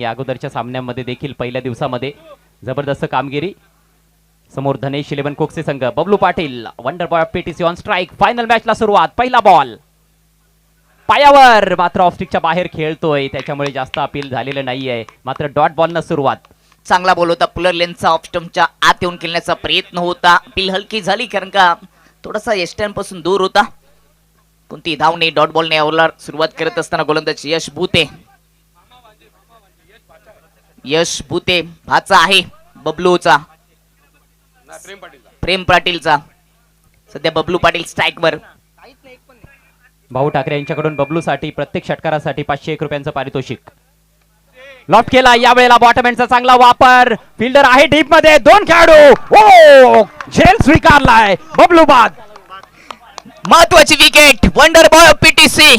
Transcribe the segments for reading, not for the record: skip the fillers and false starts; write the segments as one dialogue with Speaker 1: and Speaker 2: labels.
Speaker 1: या अगोदरच्या सामन्यांमध्ये देखील पहिल्या दिवसामध्ये जबरदस्त कामगिरी. समोर धनेश 11 कोकसे संघ, Bablu Patil wonder boy PTC on strike. Final मॅचला सुरुवात. पहिला बॉल पायावर, मात्र ऑफस्टिकच्या बाहेर खेळतोय, त्याच्यामुळे जास्त अपील झालेलं नाहीये. मात्र डॉट बॉलनं सुरुवात.
Speaker 2: चांगला बॉल होता. पुलर लेनचा ऑफ स्टंपच्या आत येऊन खेळण्याचा प्रयत्न होता. अपील हलकी झाली कारण का थोडासा एस्टर्न पासून दूर होता. कोणती धावणे डॉट बॉलने यावर सुरुवात करत असताना गोलंदाज यश भूते. यश भूते भाचा आहे बबलूचा, प्रेम पाटीलचा. सध्या बबलू पाटील स्ट्राइक वर.
Speaker 1: भाऊ ठाकरे यांच्याकडून बबलूसाठी प्रत्येक षटकारासाठी 501 रुपयांचं पारितोषिक. लॉफ्ट केला यावेळेला. बॉटमॅनचा चांगला वापर. फिल्डर आहे डीप मध्ये. 2 खेळाडू. ओ झेल स्वीकारलाय. बबलू बाद.
Speaker 2: महत्वाची wicket. Wonder boy PTC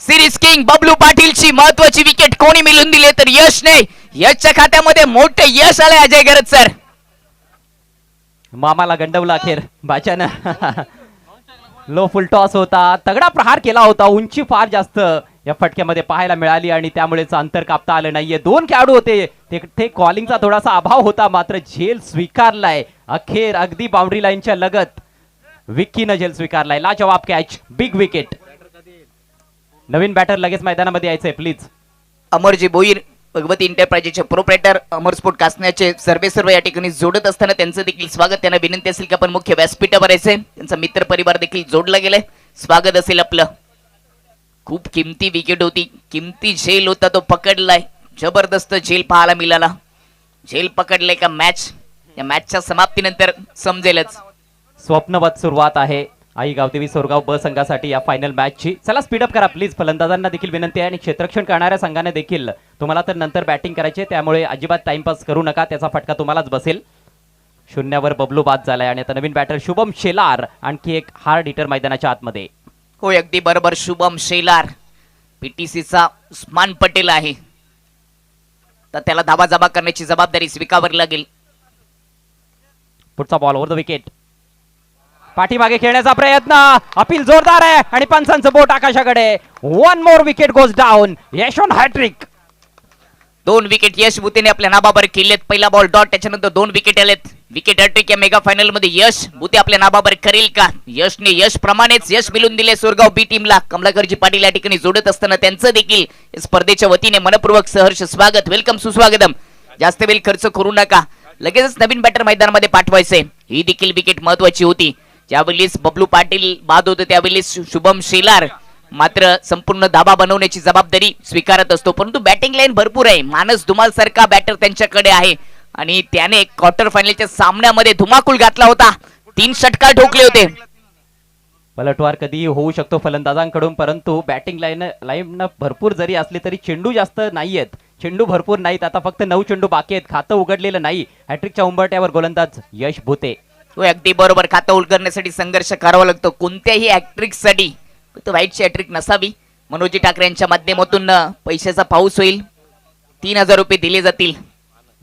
Speaker 2: series king Bablu पाटीलची महत्वाची विकेट कोणी मिळून दिले तर यशने. यशच्या खात्यामध्ये मोठे यश आले अजय गरज सर.
Speaker 1: मामाला गंडवला अखेर बाच्यानं. लो फुल टॉस होता. तगडा प्रहार केला होता. उंची फार जास्त या फटक्यामध्ये पाहायला मिळाली आणि त्यामुळेच अंतर कापता आलं नाहीये. 2 खेळाडू होते. ते कॉलिंगचा थोडासा अभाव होता. मात्र झेल स्वीकारलाय अखेर अगदी बाउंड्री लाईनच्या लगत. विक्कीनं झेल स्वीकारलाय. लाजवाब कॅच. Big wicket. नवीन बॅटर लगेच मैदानामध्ये यायचंय प्लीज.
Speaker 2: अमरजी बोईर भगवती एंटरप्राइजेसचे प्रोप्रायटर अमर स्पोर्ट कासण्याचे सर्व या ठिकाणी जोडत असताना त्यांचं देखील स्वागत. त्यांना विनंती असेल की आपण मुख्य व्यासपीठावर यायचे. त्यांचा मित्र परिवार देखील जोडला गेलाय. स्वागत असेल आपलं. खूप किमती विकेट होती. किमती झेल होता तो पकडलाय. जबरदस्त झेल पाहायला मिळाला. झेल पकडलाय का मॅच या मॅचच्या समाप्तीनंतर समजेलच.
Speaker 1: स्वप्नवत सुरुवात आहे आई गावदेवी सोरगाव ब संघासाठी या फायनल मॅचची. चला स्पीडअप करा प्लीज. फलंदाजांना देखील विनंती आहे आणि क्षेत्ररक्षण करणाऱ्या संघाने देखील. तुम्हाला तर नंतर बॅटिंग करायचे, त्यामुळे अजिबात टाइमपास करू नका. त्याचा फटका तुम्हालाच बसेल. 0 बबलू बाद झालाय आणि आता नवीन बॅटर शुभम शेलार आणखी एक हार्ड हिटर मैदानाच्या आतमध्ये.
Speaker 2: होय अगदी बरोबर. शुभम शेलार पीटीसीचा उस्मान पटेल आहे. तर त्याला धाबाजाबा करण्याची जबाबदारी स्वीकारावी लागेल.
Speaker 1: पुढचा बॉल ओव्हर द विकेट. पाठीमागे खेळण्याचा प्रयत्न. अपील जोरदार आहे आणि पंचांचं बोट आकाशाकडे. 1 more wicket goes down. Yash on hat trick.
Speaker 2: 2 wicket Yash भूतेने आपल्या नाबाबर केलेत. पहिला बॉल डॉट, त्याच्यानंतर 2 विकेट आलेत. विकेट हॅट्रिक या मेगा फायनल मध्ये यश भूते आपल्या नाबाबर करेल का? यशने यश प्रमाणेच यश मिळून दिले सोरगाव बी टीमला. कमलाकरजी पाटील या ठिकाणी जोडत असताना त्यांचं देखील स्पर्धेच्या वतीने मनपूर्वक सहर्ष स्वागत. वेलकम, सुस्वागतम. जास्त वेळ खर्च करू नका. लगेचच नवीन बॅटर मैदानामध्ये पाठवायचे. ही देखील विकेट महत्वाची होती. ज्यावेळेस बबलू पाटील बाद होते त्यावेळेस शुभम शेलार मात्र संपूर्ण धाबा बनवण्याची जबाबदारी स्वीकारत असतो. परंतु बॅटिंग लाईन भरपूर आहे. मानस धुमाल सारखा बॅटर त्यांच्याकडे आहे आणि त्याने क्वार्टर फायनलच्या सामन्यामध्ये धुमाकूळ घातला होता. 3 षटकार ठोकले होते.
Speaker 1: पलटवार कधी होऊ शकतो फलंदाजांकडून, परंतु बॅटिंग लाईन भरपूर जरी असली तरी चेंडू जास्त नाहीयेत. चेंडू भरपूर नाहीत. आता फक्त 9 चेंडू बाकी आहेत. खातं उघडलेलं नाही. हॅट्रिकच्या उंबरट्यावर गोलंदाज यश भूते.
Speaker 2: तो अगदी बरोबर. खातं उघडण्यासाठी संघर्ष करावा लागतो कोणत्याही हॅट्रिकसाठी. फक्त वाईटची हॅट्रिक नसावी. मनोजी ठाकरे यांच्या माध्यमातून पैशाचा पाऊस होईल. 3000 रुपये दिले जातील.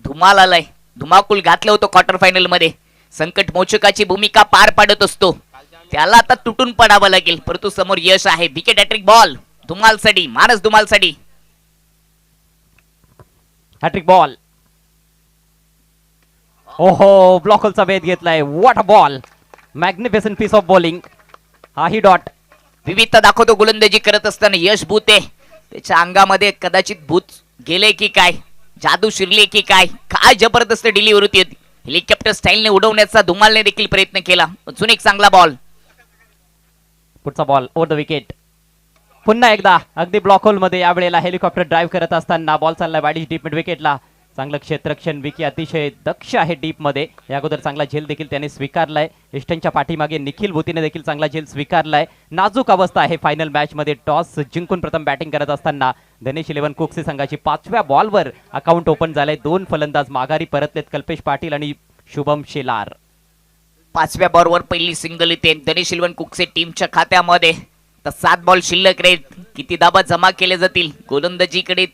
Speaker 2: धुमाल आलाय. धुमाकूळ घातलं होतं क्वार्टर फायनल मध्ये. संकट मोचकाची भूमिका पार पाडत असतो. त्याला आता तुटून पडावं लागेल. परंतु समोर यश आहे. विकेट हॅट्रिक बॉल धुमालसाठी, मानस धुमालसाठी.
Speaker 1: Hat trick ball. ओहो, ब्लॉकलचा वेध घेतलाय. What a ball. Magnificent piece of bowling. हाही डॉट.
Speaker 2: विविधता दाखवतो गोलंदाजी करत असताना यश भूते. त्याच्या अंगामध्ये कदाचित भूत गेले की काय, जादू शिरले की काय. काय जबरदस्त डिलिव्हरी होती. हेलिकॉप्टर स्टाईलने उडवण्याचा धुमालने देखील प्रयत्न केला. अजून एक चांगला बॉल.
Speaker 1: पुढचा बॉल ओव्हर द विकेट. पुन्हा एकदा अगदी ब्लॉक होल मध्ये यावेळेला हेलिकॉप्टर ड्राईव्ह करत असताना बॉल चाललाय वाईड डीप मिड विकेटला. चांगलं क्षेत्ररक्षण. विकी अतिशय दक्ष आहे डीप मध्ये. या अगोदर चांगला झेल देखील त्याने स्वीकारलाय. इष्टनच्या पाठीमागे निखिल भूतीने देखील चांगला झेल स्वीकारलाय. नाजूक अवस्था आहे फायनल मॅच मध्ये. टॉस जिंकून प्रथम बॅटिंग करत असताना धनेश 11 कोकसे संघाची 5व्या बॉलवर अकाउंट ओपन झालंय. 2 फलंदाज माघारी परतलेत. कल्पेश पाटील आणि शुभम शेलार.
Speaker 2: 5व्या बॉलवर पहिली सिंगल येते धनेश 11 कोकसे टीमच्या खात्यामध्ये. तर 7 बॉल शिल्लक राहील. किती धाबा जमा केले जातील. गोलंदाजीकडे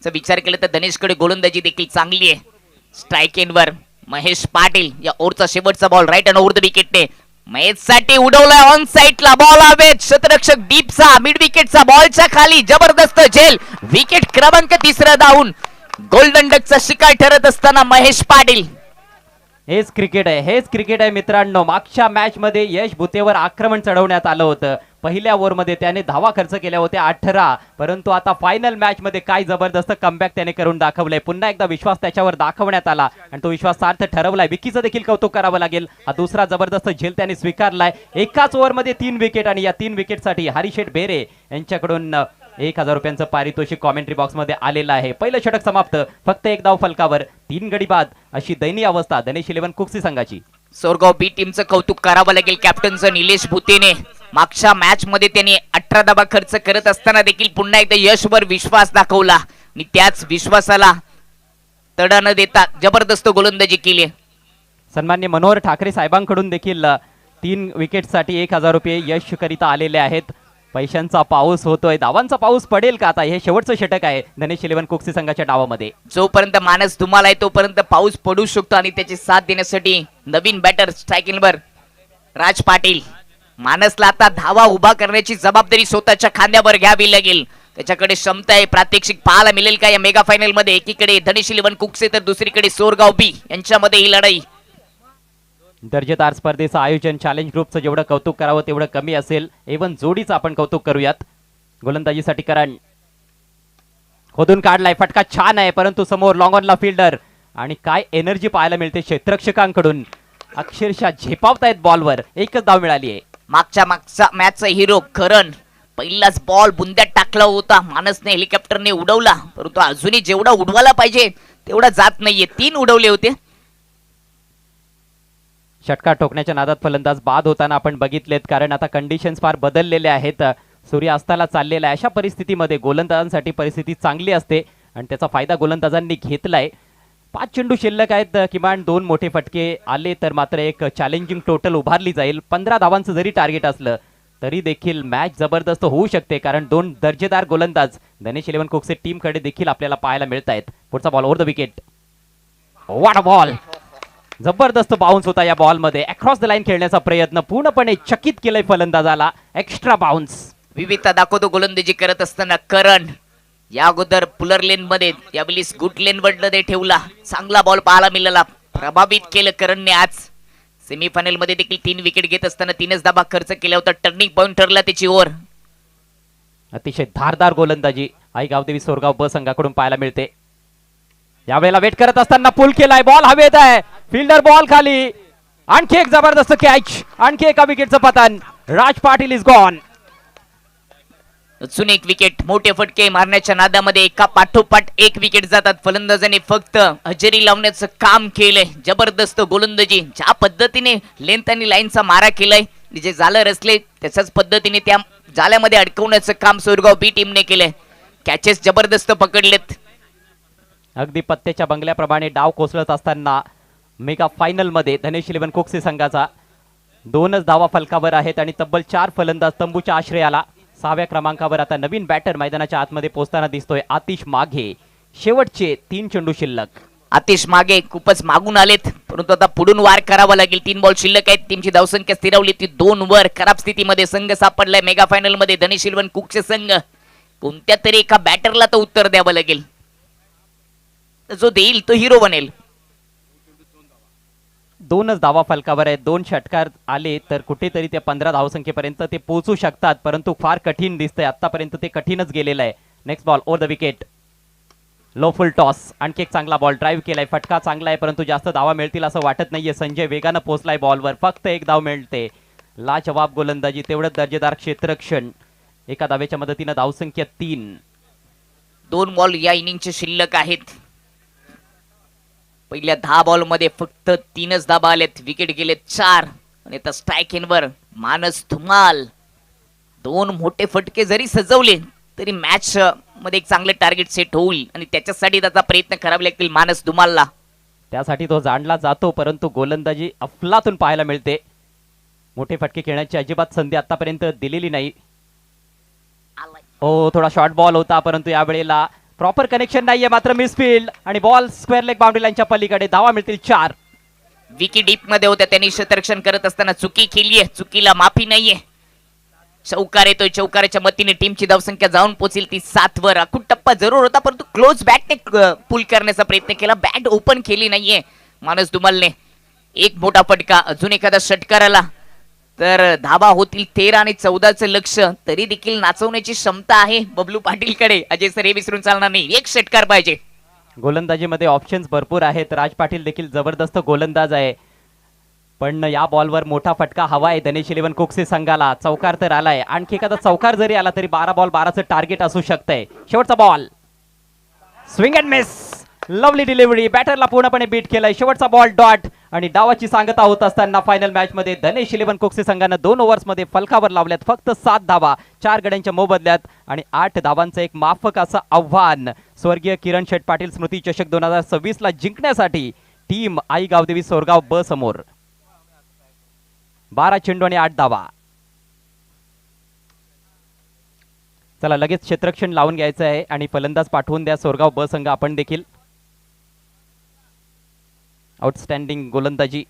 Speaker 2: विचार केला तर धनेशकडे गोलंदाजी देखील चांगली आहे. स्ट्राइक एंडवर महेश पाटील. या ओव्हरचा शेवटचा ball right and over the विकेटने महेश साठी उडवलाय. ऑन साइडला बॉल आवे. क्षेत्ररक्षक डीपचा मिड विकेटचा बॉलच्या खाली जबरदस्त झेल. विकेट क्रमांक 3 धावून गोल्डन डकचा शिकार ठरत असताना महेश पाटील.
Speaker 1: हेच क्रिकेट आहे मित्रांनो. मागच्या मॅच मध्ये यश भुतेवर आक्रमण चढवण्यात आलं होतं. पहिल्या ओव्हरमध्ये त्याने धावा खर्च केल्या होत्या 18, परंतु आता फायनल मॅच मध्ये काय जबरदस्त कमबॅक त्याने करून दाखवलंय. पुन्हा एकदा विश्वास त्याच्यावर दाखवण्यात आला आणि तो विश्वास सार्थ ठरवलाय. विकीचं देखील कौतुक करावं लागेल. हा दुसरा जबरदस्त झेल त्याने स्वीकारलाय. एकाच ओव्हरमध्ये 3 विकेट आणि या 3 विकेटसाठी हरिशेठ बेरे यांच्याकडून 1000 रुपयांचं पारितोषिक कॉमेंट्री बॉक्स मध्ये आलेलं आहे. पहिलं षटक समाप्त, फक्त एक धाव फलकावर, 3 गडी बाद अशी दयनीय अवस्था धनेश 11 कुक्सी संघाची.
Speaker 2: सोरगाव बी टीमचं कौतुक करावं लागेल कॅप्टनचं निलेश भुतेने. मागच्या मॅच मध्ये त्यांनी 18 धावा खर्च करत असताना देखील पुन्हा एकदा यशवर विश्वास दाखवला आणि त्याच विश्वासाला तडा न देता जबरदस्त गोलंदाजी केली.
Speaker 1: सन्मान्य मनोहर ठाकरे साहेबांकडून देखील 3 विकेटसाठी 1000 रुपये यश करिता आलेले आहेत. पैशांचा पाऊस होतोय. धावांचा पाऊस पडेल का आता? हे शेवटचं षटक आहे धनेश 11 कुक्सी संघाच्या डावामध्ये.
Speaker 2: जोपर्यंत मानस तुम्हाला आहे तोपर्यंत पाऊस पडू शकतो आणि त्याची साथ देण्यासाठी नवीन बॅटर स्ट्रायकिंगवर राज पाटील. मानसला आता धावा उभा करण्याची जबाबदारी स्वतःच्या खांद्यावर घ्यावी लागेल. त्याच्याकडे क्षमता आहे. प्रात्यक्षिक पाहायला मिळेल का या मेगा फायनल मध्ये? एकीकडे धनेश 11 कुक्से तर दुसरीकडे सोरगाव बी यांच्यामध्ये ही लढाई.
Speaker 1: दर्जेदार स्पर्धेचं आयोजन, चॅलेंज ग्रुपचं जेवढं कौतुक करावं तेवढं कमी असेल. एवन जोडीचं आपण कौतुक करूयात. गोलंदाजीसाठी करण खोदून काढलाय, फटका छान आहे, परंतु समोर लॉंग ऑनला फिल्डर आणि काय एनर्जी पाहायला मिळते क्षेत्ररक्षकांकडून. अक्षरशः झेपावतायत बॉलवर. एकच धाव मिळाली आहे.
Speaker 2: मागच्या मॅचचा हिरो करण पहिलाच बॉल बुंद्यात टाकला होता. मानसने हेलिकॉप्टरने उडवला, परंतु अजूनही जेवढा उडवायला पाहिजे तेवढा जात नाहीये. 3 उडवले होते.
Speaker 1: षटकार ठोकण्याच्या नादात फलंदाज बाद होताना आपण बघितलेत, कारण आता कंडिशन्स फार बदललेले आहेत. सूर्यास्ताला चाललेला आहे. अशा परिस्थितीमध्ये गोलंदाजांसाठी परिस्थिती चांगली असते आणि त्याचा फायदा गोलंदाजांनी घेतलाय. 5 चेंडू शिल्लक आहेत. किमान 2 मोठे फटके आले तर मात्र एक चॅलेंजिंग टोटल उभारली जाईल. 15 धावांचं जरी टार्गेट असलं तरी देखील मॅच जबरदस्त होऊ शकते, कारण 2 दर्जेदार गोलंदाज धनेश 11 कुक्से टीम कडे देखील आपल्याला पाहायला मिळत आहेत. पुढचा ball over the wicket. What a ball. जबरदस्त बाउन्स होता या बॉल मध्ये. अक्रॉस द लाईन खेळण्याचा प्रयत्न पूर्णपणे चकित केलंय फलंदाजाला. Extra bounce.
Speaker 2: विविधता दाखवतो गोलंदाजी करत असताना करण. या अगोदर पुलर लेन मध्ये यावेळी गुड लेन वर ठेवला. चांगला बॉल पाहायला मिळाला. प्रभावित केलं करणने. आज सेमीफायनल मध्ये देखील 3 विकेट घेत असताना 3च धावा खर्च केला होता. टर्निंग पॉइंट ठरला त्याची ओव्हर.
Speaker 1: अतिशय धारदार गोलंदाजी आई गावदेवी सोरगाव ब संघाकडून पाहायला मिळते. यावेळेला वेट करत असताना पुल केलाय. बॉल हवेत आहे. फिल्डर बॉल खाली. आणखी एक जबरदस्त कॅच. आणखी एका विकेटचं पतन. राज पाटील इज गॉन.
Speaker 2: अजून एक विकेट. मोठे फटके मारण्याच्या नादामध्ये एका पाठोपाठ एक विकेट जातात. फलंदाजाने फक्त हजेरी लावण्याचं काम केलंय. जबरदस्त गोलंदाजी. ज्या पद्धतीने लेंथ आणि लाईनचा मारा केलाय, जे जालं रचले त्याच्याच पद्धतीने त्या जाल्यामध्ये अडकवण्याचं काम सोरगाव बी टीमने केलंय. कॅचेस जबरदस्त पकडलेत.
Speaker 1: अगदी पत्त्याच्या बंगल्याप्रमाणे डाव कोसळत असताना मेगा फायनल मध्ये धनेश 11 कुक्सी संघाचा 2च धावा फलकावर आहेत आणि तब्बल 4 फलंदाज तंबूच्या आश्रयाला. 6व्या क्रमांकावर आता नवीन बॅटर मैदानाच्या आतमध्ये पोहोचताना दिसतोय आतिश माघे. शेवटचे 3 चेंडू शिल्लक.
Speaker 2: आतिश मागे खूपच मागून आलेत, परंतु आता पुढून वार करावा लागेल. 3 बॉल शिल्लक आहेत. टीमची धावसंख्या स्थिरावली ती 2 वर. खराब स्थितीमध्ये संघ सापडलाय मेगा फायनल मध्ये धनेश 11 कुक्से संघ. कोणत्या तरी एका बॅटरला तर उत्तर द्यावं लागेल. जो देईल तो हिरो बनेल.
Speaker 1: 2च धावा फलकावर आहेत. 2 षटकार आले तर कुठेतरी ते 15 धावसंख्येपर्यंत ते पोहोचू शकतात, परंतु फार कठीण दिसतंय. आतापर्यंत ते कठीणच गेलेलं आहे. Next ball over the wicket. Low full toss. आणखी एक चांगला बॉल ड्राईव्ह केलाय. फटका चांगला आहे, परंतु जास्त धावा मिळतील असं वाटत नाहीये. संजय वेगानं पोहोचलाय बॉलवर. फक्त 1 धाव मिळते. लाजवाब गोलंदाजी. तेवढं दर्जेदार क्षेत्ररक्षण. एका धावेच्या मदतीनं धावसंख्या 3.
Speaker 2: 2 बॉल या इनिंगचे शिल्लक आहेत. पहिल्या 10 बॉल मध्ये फक्त 3च धाबा आलेत. विकेट गेलेत 4 आणि आता स्ट्राईक इनवर मानस धुमाल. 2 मोठे फटके जरी सजवले तरी मॅच मध्ये एक चांगले टार्गेट सेट होईल आणि त्याच्यासाठी त्याचा प्रयत्न करावे लागतील मानस धुमालला.
Speaker 1: त्यासाठी तो जाणला जातो, परंतु गोलंदाजी अफलातून पाहायला मिळते. मोठे फटके खेळण्याची अजिबात संधी आतापर्यंत दिलेली नाही. हो, थोडा शॉर्ट बॉल होता, परंतु यावेळेला प्रॉपर कनेक्शन नाहीये. मात्र मिसफील्ड आणि बॉल स्क्वेअर लेग बाउंड्री लाईनच्या पलीकडे. धावा मिळतील 4.
Speaker 2: विकेट डीप मध्ये होत्या. त्यांनी क्षेत्ररक्षण करत असताना चुकी केली आहे. चुकीला माफी नाहीये. चौकार येतोय, चौकाराच्या मतीने टीमची धावसंख्या जाऊन पोहोचेल ती 7 वर. अखूट टप्पा जरूर होता, परंतु क्लोज बॅटने पुल करण्याचा प्रयत्न केला. बॅट ओपन केली नाहीये मानस धुमालने. एक मोठा फटका, अजून एखादा षटकार आला तर धाबा होतील 13 आणि 14चं लक्ष. तरी देखील नाचवण्याची क्षमता आहे बबलू पाटीलकडे. अजय सर हे विसरून चालणार नाही, एक षटकार पाहिजे.
Speaker 1: गोलंदाजीमध्ये ऑप्शन्स भरपूर आहेत. राज पाटील देखील जबरदस्त गोलंदाज आहे, पण या बॉलवर मोठा फटका हवा आहे धनेश इलेव्हन कुक्सी संघाला. चौकार तर आलाय, आणखी एखादा चौकार जरी आला तरी 12 बॉल 12चं टार्गेट असू शकतंय. शेवटचा ball, swing and miss, lovely delivery, बॅटरला पूर्णपणे बीट केलंय. शेवटचा बॉल डॉट आणि डावाची सांगता होत असताना फायनल मॅच मध्ये धनेश इलेव्हन कुक्सी संघानं 2 ओव्हर्समध्ये फलकावर लावल्यात फक्त 7 धावा 4 गड्यांच्या मोबदल्यात आणि 8 धावांचं एक माफक असं आव्हान स्वर्गीय किरण शेठ पाटील स्मृती चषक 2026 ला जिंकण्यासाठी टीम आई गावदेवी सोरगाव ब समोर. 12 चेंडू आणि 8 धावा. चला लगेच क्षेत्ररक्षण लावून घ्यायचं आहे आणि फलंदाज पाठवून द्या सोरगाव ब संघ. आपण देखील आउटस्टँडिंग गोलंदाजी,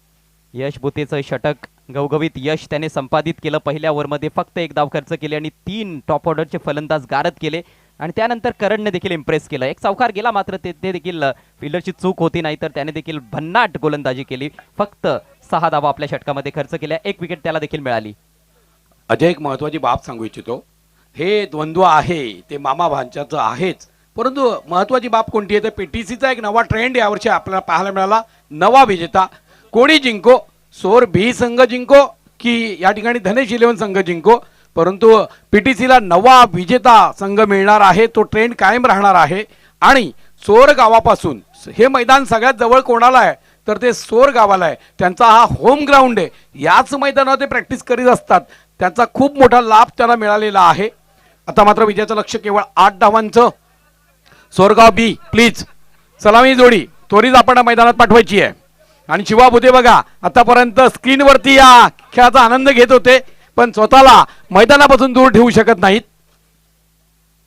Speaker 1: यश भुतेचं षटक, गवगवीत यश त्याने संपादित केलं. पहिल्या ओव्हरमध्ये फक्त 1 धाव खर्च केली आणि 3 टॉप ऑर्डरचे फलंदाज गारद केले आणि त्यानंतर करणने देखील इम्प्रेस केलं. एक चौकार गेला मात्र ते देखील फिल्डरची चूक होती, नाही तर त्याने देखील भन्नाट गोलंदाजी केली. फक्त 6 धावा आपल्या षटकामध्ये खर्च केल्या, 1 विकेट त्याला देखील मिळाली.
Speaker 3: अजय एक महत्वाची बाब सांगू इच्छितो. हे द्वंद्व आहे ते मामा भांच्याचं आहेच, परंतु महत्वाची बाब कोणती आहे तर पीटीसीचा एक नवा ट्रेंड यावर्षी आपल्याला पाहायला मिळाला. नवा विजेता कोणी जिंको, सोर बी संघ जिंको की या ठिकाणी धनेश इलेव्हन संघ जिंको, परंतु पीटीसीला नवा विजेता संघ मिळणार आहे. तो ट्रेंड कायम राहणार आहे आणि सोर गावापासून हे मैदान सगळ्यात जवळ कोणाला आहे तर ते सोर गावाला आहे. त्यांचा हा होम ग्राउंड आहे, याच मैदानावर ते प्रॅक्टिस करीत असतात. त्याचा खूप मोठा लाभ त्याला मिळालेला आहे. आता मात्र विजयाचं लक्ष केवळ 8 धावांचं. सोरगाव बी प्लीज सलामी जोडी त्वरित आपण मैदानात पाठवायची आहे. आणि शिवा भुते बघा आतापर्यंत स्क्रीनवरती या खेळाचा आनंद घेत होते, पण स्वतःला मैदानापासून दूर ठेवू शकत नाहीत.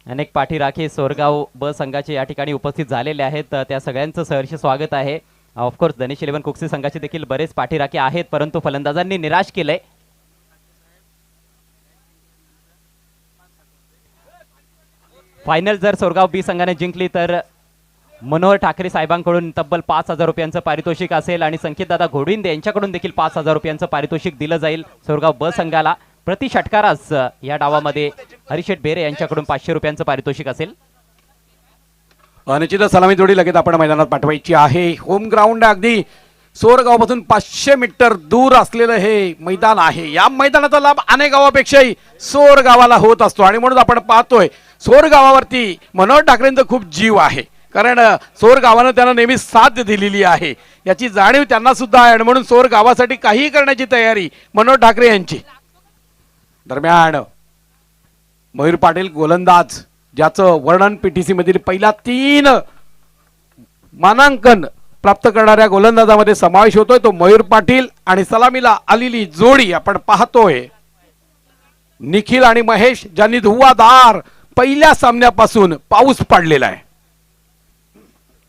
Speaker 1: अनेक पाठीराखे सोरगाव ब संघाचे या ठिकाणी उपस्थित झालेले आहेत, त्या सगळ्यांचं सहर्ष स्वागत आहे. ऑफकोर्स धनेश इलेव्हन कुक्सी संघाचे देखील बरेच पाठीराखे आहेत, परंतु फलंदाजांनी निराश केलंय. फायनल जर सोरगाव बी संघाने जिंकली तर मनोहर ठाकरे साहेबांकडून तब्बल 5,000 रुपयांचं पारितोषिक असेल आणि संकेतदादा घोडिंदे यांच्याकडून देखील 5,000 रुपयांचं पारितोषिक दिलं जाईल सोरगाव ब संघाला. प्रति षटकारास या डावामध्ये हरिशेठ बेरे यांच्याकडून 500 रुपयांचं पारितोषिक असेल.
Speaker 3: निश्चितच सलामी जोडी लगेच आपण मैदानात पाठवायची आहे. होम ग्राउंड अगदी सोरगावापासून 500 मीटर दूर असलेलं हे मैदान आहे. या मैदानाचा लाभ अनेक गावापेक्षाही सोर गावाला होत असतो आणि म्हणून आपण पाहतोय सोर गावावरती मनोहर ठाकरेंचा खूप जीव आहे, कारण सोर गावानं त्यांना नेहमी साथ दिलेली आहे. याची जाणीव त्यांना सुद्धा आहे आणि म्हणून सोर गावासाठी काही करण्याची तयारी मनोहर ठाकरे यांची. दरम्यान मयूर पाटील गोलंदाज, ज्याचं वर्णन पीटीसी मधील पहिल्या 3 मानांकन प्राप्त करणाऱ्या गोलंदाजामध्ये समावेश होतोय तो मयूर पाटील. आणि सलामीला आलेली जोडी आपण पाहतोय निखिल आणि महेश, ज्यांनी धुवाधार पहिल्या सामन्यापासून पाऊस पाडलेला आहे.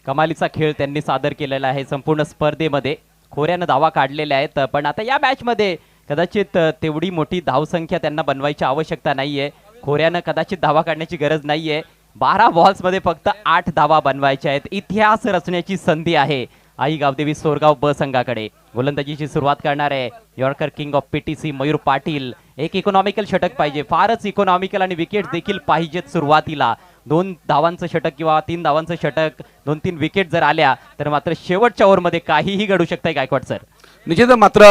Speaker 1: कमालीचा खेळ त्यांनी सादर केलेला आहे संपूर्ण स्पर्धेमध्ये. खोऱ्यानं धावा काढलेल्या आहेत, पण आता या मॅच मध्ये कदाचित तेवढी मोठी धावसंख्या त्यांना बनवायची आवश्यकता नाहीये. खोऱ्यानं कदाचित धावा काढण्याची गरज नाहीये. 12 बॉल्स मध्ये फक्त 8 धावा बनवायच्या आहेत. इतिहास रचण्याची संधी आहे आई गावदेवी सोरगाव ब संघाकडे. गोलंदाजीची सुरुवात करणार आहे yorker king of PTC Mayur Patil. एक इकॉनॉमिकल षटक पाहिजे, फारच इकॉनॉमिकल, आणि विकेट देखील पाहिजेत सुरुवातीला. 2 धावांचं षटक किंवा 3 धावांचं षटक, 2-3 विकेट जर आल्या तर मात्र शेवटच्या ओव्हरमध्ये काहीही घडू शकतंय गायकवाड सर.
Speaker 3: निश्चितच मात्र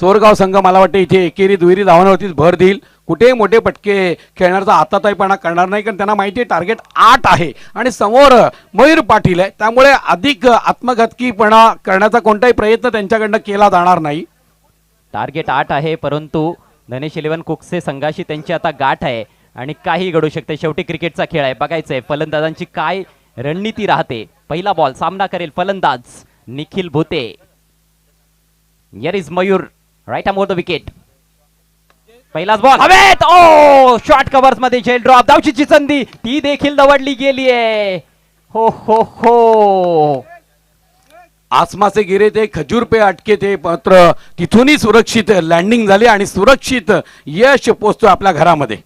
Speaker 3: सोरगाव संघ मला वाटतं इथे एकेरी दुहेरी धावांवरतीच भर देईल. कुठे मोठे पटके खेळण्याचा आताताईपणा करणार नाही, कारण त्यांना माहिती आहे टार्गेट 8 आहे आणि समोर मयूर पाटील आहे. त्यामुळे अधिक आत्मघातकीपणा करण्याचा कोणताही प्रयत्न त्यांच्याकडनं केला जाणार नाही.
Speaker 1: टार्गेट 8 आहे, परंतु धनेश इलेव्हन कुक्से संघाशी त्यांची आता गाठ आहे आणि काही घडू शकते. शेवटी क्रिकेटचा खेळ आहे, बघायचंय फलंदाजांची काय रणनीती राहते. पहिला बॉल सामना करेल फलंदाज Nikhil Bhute. Here is Mayur, right arm over the wicket. पहिलाच बॉल हवेत, ओ शॉर्ट कव्हर्स मध्ये झेल ड्रॉप. धावचीची संधी ती देखील दवडली गेली आहे. हो हो हो,
Speaker 3: आसमासे गिरे ते खजूर पे अटके ते मात्र तिथूनही सुरक्षित लँडिंग झाली आणि सुरक्षित यश पोचतोय आपल्या घरामध्ये.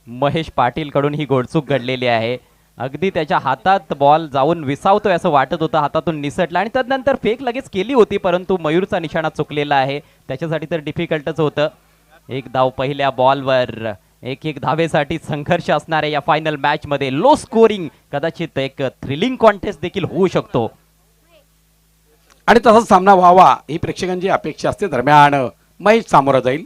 Speaker 1: महेश पाटील कडून ही घोडचूक घडलेली आहे. अगदी त्याच्या हातात बॉल जाऊन विसावतोय असं वाटत होतं, हातातून निसटला आणि त्यानंतर फेक लगेच केली होती, परंतु मयूरचा निशाणा चुकलेला आहे. त्याच्यासाठी तर डिफिकल्टच होतं. एक धाव पहिल्या बॉलवर. एक धावेसाठी संघर्ष असणाऱ्या या फायनल मॅच मध्ये लो स्कोरिंग, कदाचित एक थ्रिलिंग कॉन्टेस्ट देखील होऊ शकतो
Speaker 3: आणि तसाच सामना व्हावा ही प्रेक्षकांची अपेक्षा असते. दरम्यान महेश सामोरं जाईल.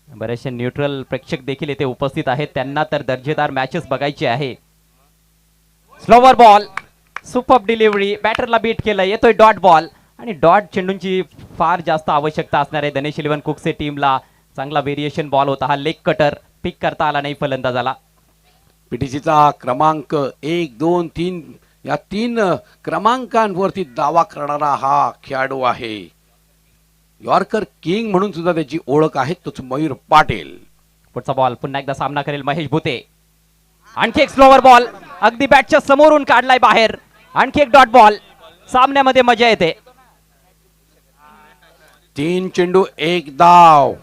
Speaker 1: बरेचसे न्यूट्रल प्रेक्षक देखील येथे उपस्थित आहेत, त्यांना तर दर्जेदार मॅचेस बघायची आहे. स्लोवर बॉल, सुपर डिलिव्हरी, बॅटरला बीट केलं, येतोय डॉट बॉल आणि डॉट चेंडूंची फार जास्त आवश्यकता असणार आहे धनेश इलेव्हन कुकसे टीमला. चांगला व्हेरिएशन बॉल होता हा, लेग कटर पिक करता आला नाही फलंदाजाला.
Speaker 3: पीटीसीचा क्रमांक 1, 2, 3 या 3 क्रमांकांवरती दावा करणारा हा खेळाडू आहे. यॉर्कर किंग म्हणून सुद्धा त्याची ओळख आहे, तोच मयूर पाटील.
Speaker 1: पुढचा बॉल पुन्हा एकदा सामना करेल महेश भूते. आणखी एक स्लोवर बॉल, अगदी बॅटच्या समोरून काढलाय बाहेर. आणखी एक डॉट बॉल, सामन्यामध्ये मजा येते.
Speaker 3: 3 चेंडू 1 धाव.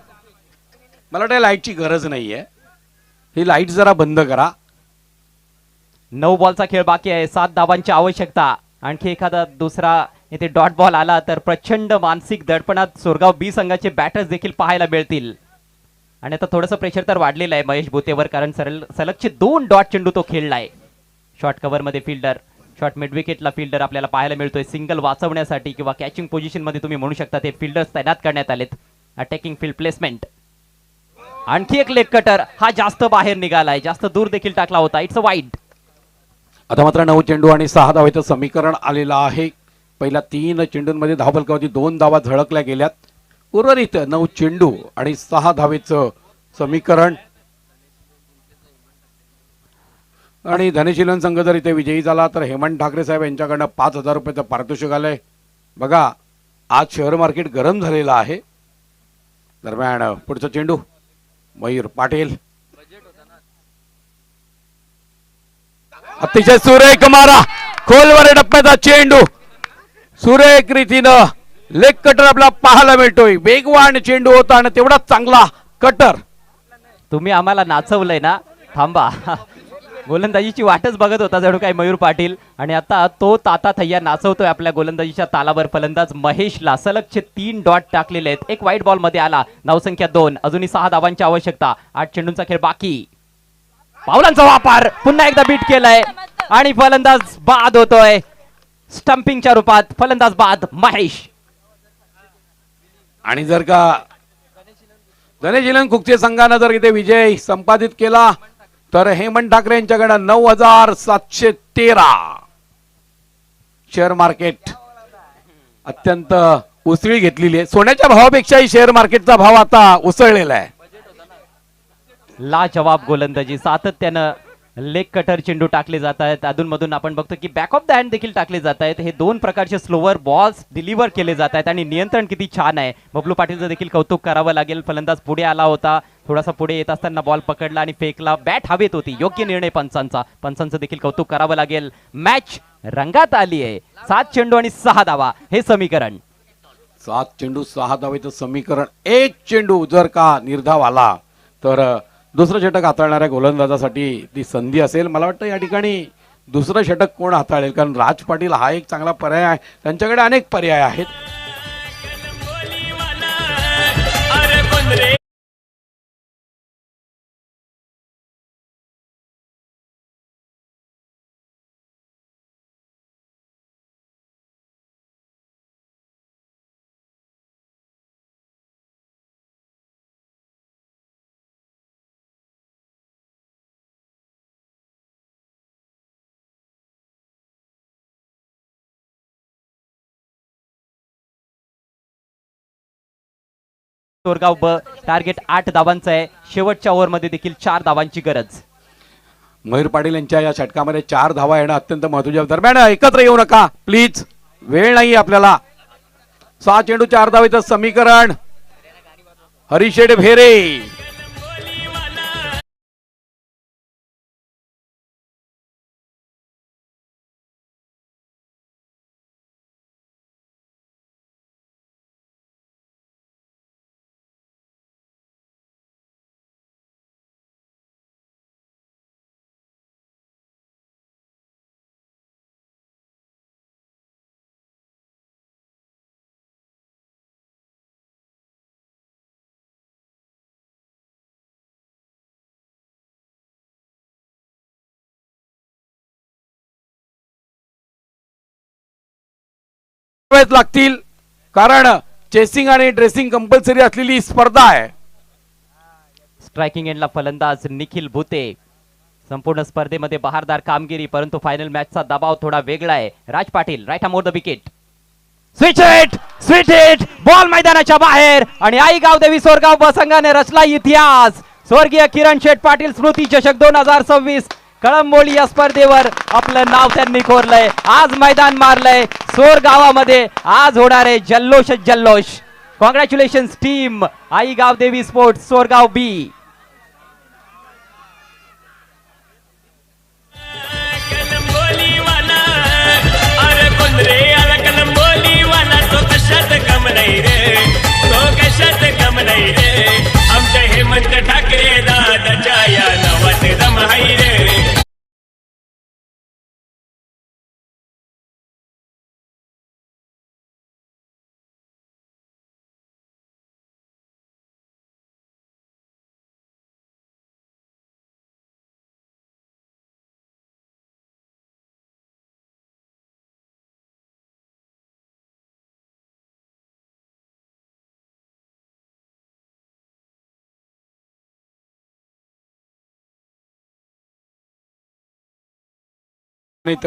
Speaker 3: मला वाटतं लाईटची गरज नाहीये, ही लाईट जरा बंद करा.
Speaker 1: 9 बॉलचा खेळ बाकी आहे, 7 धावांची आवश्यकता. आणखी एखादा दुसरा इथे डॉट बॉल आला तर प्रचंड मानसिक दडपणात सोरगाव बी संघाचे बॅटर्स देखील पाहायला मिळतील. आणि आता थोडंसं प्रेशर तर वाढलेलं आहे महेश भूतेवर, कारण सलगचे 2 डॉट चेंडू तो खेळलाय. शॉर्ट कव्हर मध्ये फिल्डर, शॉर्ट मिड विकेटला फिल्डर आपल्याला पाहायला मिळतोय. सिंगल वाचवण्यासाठी किंवा कॅचिंग पोझिशन मध्ये तुम्ही म्हणू शकता ते फिल्डर्स तैनात करण्यात आलेत. Attacking field placement. आणखी एक लेग कटर, हा जास्त बाहेर निघालाय, जास्त दूर देखील टाकला होता. It's a wide.
Speaker 3: आता मात्र 9 चेंडू आणि 6 धावेचं समीकरण आलेलं आहे. पहिल्या 3 चेंडूंमध्ये धावफलकावरती 2 धावा झळकल्या गेल्यात. उर्वरित 9 चेंडू आणि 6 धावेचं समीकरण. आणि धनेश इलेव्हन संघ जर इथे विजयी झाला तर हेमंत ठाकरे साहेब यांच्याकडनं 5,000 रुपयाचं पारितोषिक आलंय. बघा, आज शेअर मार्केट गरम झालेलं आहे. दरम्यान पुढचा चेंडू मयूर पाटील. अतिशय सुरेख मारा, खोलवर टप्प्याचा चेंडू, सुरेख रीतीनं लेग कटर आपला पाहायला मिळतोय. वेगवान चेंडू होता आणि तेवढाच चांगला कटर.
Speaker 1: तुम्ही आम्हाला नाचवलंय ना, थांबा. गोलंदाजीची वाटच बघत होता जणू काय मयूर पाटील, आणि आता तो ताता थैया नाचवतोय आपल्या गोलंदाजीच्या तालावर. फलंदाज महेशला सलगचे 3 डॉट टाकलेले आहेत. एक वाईट बॉल मध्ये आला, धावसंख्या 2, अजूनही 6 धावांची आवश्यकता. 8 चेंडूंचा खेळ बाकी. पावलांचा वापर, पुन्हा एकदा बीट केलाय आणि फलंदाज बाद होतोय. स्टंपिंगच्या रूपात फलंदाज बाद महेश.
Speaker 3: आणि जर का धनेश इलेव्हन कुकचे संघानं जर इथे विजय संपादित केला तर हेमंत ठाकरे यांच्याकडे 9,713. शेअर मार्केट अत्यंत उसळी घेतलेली आहे. सोन्याच्या भावापेक्षाही शेअर मार्केटचा भाव आता उसळलेला आहे.
Speaker 1: लाजवाब गोलंदाजी, सातत्यानं लेग कटर चेंडू टाकले जात आहेत. अधूनमधून आपण बघतो की बॅक ऑफ द हँड देखील टाकले जात आहेत. हे 2 प्रकारचे स्लोवर बॉल्स डिलिव्हर केले जात आहेत आणि नियंत्रण किती छान आहे. बबलू पाटीलचं देखील कौतुक करावं लागेल. फलंदाज पुढे आला होता, थोडासा पुढे येत असताना बॉल पकडला आणि फेकला. बॅट हवेत होती, योग्य निर्णय पंचांचा. पंचांचं देखील कौतुक करावं लागेल. मॅच रंगात आली आहे. 7 चेंडू आणि 6 धावा हे समीकरण.
Speaker 3: 7 चेंडू 6 धावेचं समीकरण. 1 चेंडू जर का निर्धाव आला तर दुसरं षटक हाताळणाऱ्या गोलंदाजासाठी ती संधी असेल. मला वाटतं या ठिकाणी दुसरं षटक कोण हाताळेल, कारण राज पाटील हा एक चांगला पर्याय आहे. त्यांच्याकडे अनेक पर्याय आहेत.
Speaker 1: तोरगाव ब टार्गेट 8 धावांचं आहे. शेवटच्या ओव्हरमध्ये देखील 4 धावांची गरज.
Speaker 3: मयूर पाटील यांच्या या षटकामध्ये 4 धावा येणं अत्यंत महत्वाच्या. दरम्यान एकत्र येऊ नका प्लीज, वेळ नाही आपल्याला. 6 चेंडू 4 धावेचं समीकरण. हरिशेठ भेरे वेळेस लागतील, कारण चेसिंग आणि ड्रेसिंग कंपल्सरी असलेली ही स्पर्धा आहे.
Speaker 1: स्ट्रायकिंग एंडला फलंदाज निखिल भुते. संपूर्ण स्पर्धेमध्ये बहारदार कामगिरी, परंतु फायनल मॅचचा दबाव थोडा वेगळा आहे. Raj Patil right more the wicket. Sweet hit ball मैदानाच्या बाहेर आणि आई गावदेवी सोरगाव संघाने रचला इतिहास. स्वर्गीय किरण शेठ पाटील स्मृती चषक 2026 कळंबोली या स्पर्धेवर आपलं नाव त्यांनी कोरलंय. आज मैदान मारलंय सोरगावामध्ये. आज होणारे जल्लोषच जल्लोष. कॉंग्रॅच्युलेशन्स टीम आई गावदेवी स्पोर्ट्स सोरगाव बी.
Speaker 4: आमच्या हेमंत ठाकरे दादाच्या या नावाचे दमहाई रे.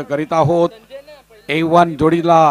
Speaker 3: करीत आहोत A1 जोडीला